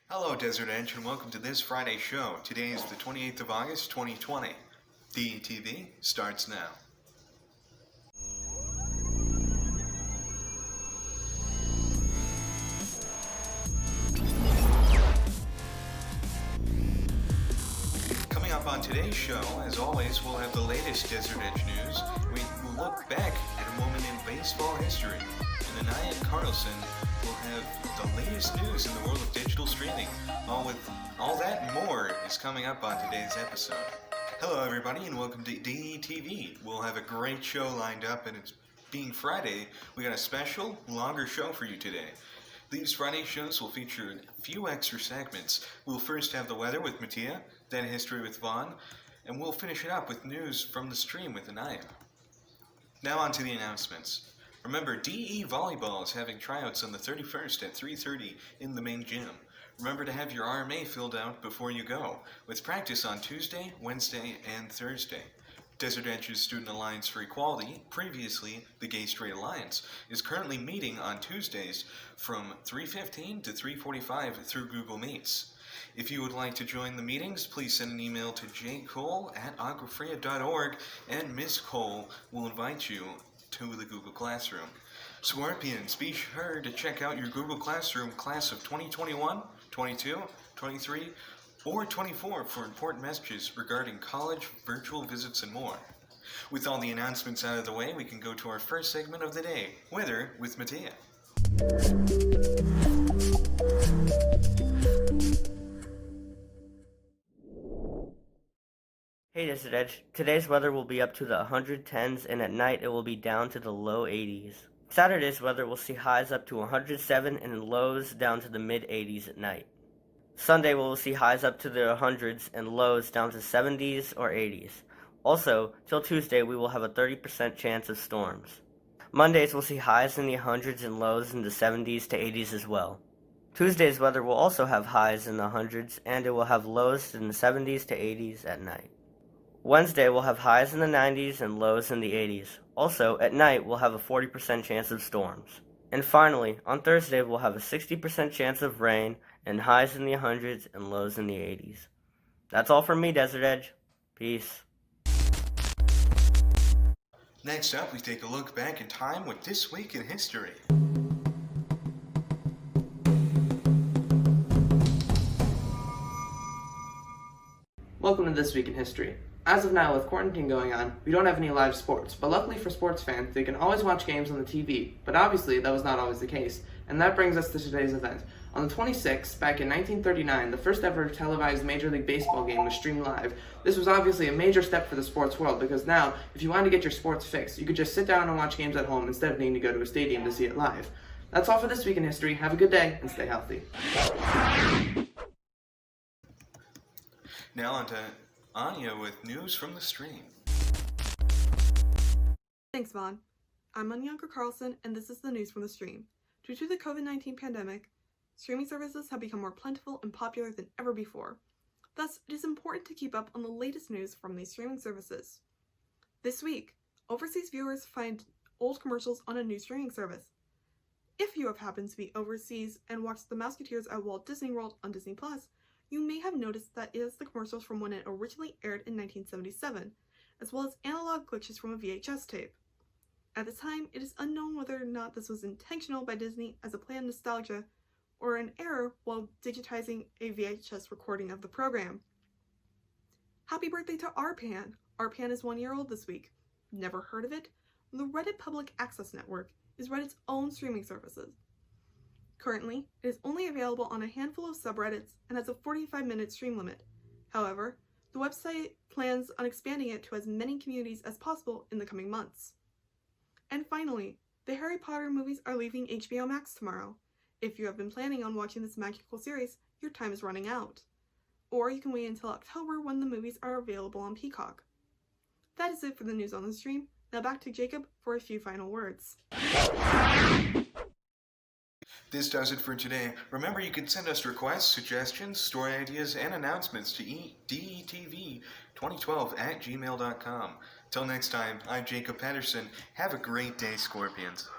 Hello, Desert Edge, and welcome to this Friday show. Today is the 28th of August, 2020. DETV starts now. Coming up on today's show, as always, we'll have the latest Desert Edge news. We will look back at a moment in baseball history. And Anaya Carlson will have the latest news in the world of digital streaming. All that and more is coming up on today's episode. Hello everybody and welcome to DETV. We'll have a great show lined up, and it's being Friday, we got a special, longer show for you today. These Friday shows will feature a few extra segments. We'll first have the weather with Mattia, then history with Vaughn, and we'll finish it up with news from the stream with Anaya. Now on to the announcements. Remember, DE Volleyball is having tryouts on the 31st at 3:30 in the main gym. Remember to have your RMA filled out before you go, with practice on Tuesday, Wednesday, and Thursday. Desert Edge's Student Alliance for Equality, previously the Gay Straight Alliance, is currently meeting on Tuesdays from 3:15 to 3:45 through Google Meets. If you would like to join the meetings, please send an email to jcole@aquafria.org, and Ms. Cole will invite you to the Google Classroom. Scorpions, be sure to check out your Google Classroom class of 2021, 22, 23, or 24 for important messages regarding college, virtual visits, and more. With all the announcements out of the way, we can go to our first segment of the day, Weather with Mattia. Hey Desert Edge, today's weather will be up to the 110s, and at night it will be down to the low 80s. Saturday's weather will see highs up to 107 and lows down to the mid 80s at night. Sunday we will see highs up to the 100s and lows down to 70s or 80s. Also, till Tuesday we will have a 30% chance of storms. Mondays we'll see highs in the 100s and lows in the 70s to 80s as well. Tuesday's weather will also have highs in the 100s, and it will have lows in the 70s to 80s at night. Wednesday will have highs in the 90s and lows in the 80s. Also, at night we'll have a 40% chance of storms. And finally, on Thursday we'll have a 60% chance of rain and highs in the 100s and lows in the 80s. That's all from me, Desert Edge. Peace. Next up, we take a look back in time with This Week in History. Welcome to This Week in History. As of now, with quarantine going on, we don't have any live sports, but luckily for sports fans, they can always watch games on the TV. But obviously, that was not always the case, and that brings us to today's event. On the 26th, back in 1939, the first ever televised Major League Baseball game was streamed live. This was obviously a major step for the sports world, because now, if you wanted to get your sports fix, you could just sit down and watch games at home instead of needing to go to a stadium to see it live. That's all for This Week in History. Have a good day, and stay healthy. Now on to Anya with news from the stream. Thanks, Vaughn. I'm Anya Carlson, and this is the news from the stream. Due to the COVID-19 pandemic, streaming services have become more plentiful and popular than ever before. Thus, it is important to keep up on the latest news from these streaming services. This week, overseas viewers find old commercials on a new streaming service. If you have happened to be overseas and watched The Mouseketeers at Walt Disney World on Disney+, you may have noticed that it is the commercials from when it originally aired in 1977, as well as analog glitches from a VHS tape. At the time, it is unknown whether or not this was intentional by Disney as a play on nostalgia, or an error while digitizing a VHS recording of the program. Happy birthday to RPAN! RPAN is 1 year old this week. Never heard of it? The Reddit Public Access Network is Reddit's own streaming services. Currently, it is only available on a handful of subreddits and has a 45-minute stream limit. However, the website plans on expanding it to as many communities as possible in the coming months. And finally, the Harry Potter movies are leaving HBO Max tomorrow. If you have been planning on watching this magical series, your time is running out. Or you can wait until October when the movies are available on Peacock. That is it for the news on the stream. Now back to Jacob for a few final words. This does it for today. Remember, you can send us requests, suggestions, story ideas, and announcements to DETV2012@gmail.com. Till next time, I'm Jacob Patterson. Have a great day, Scorpions.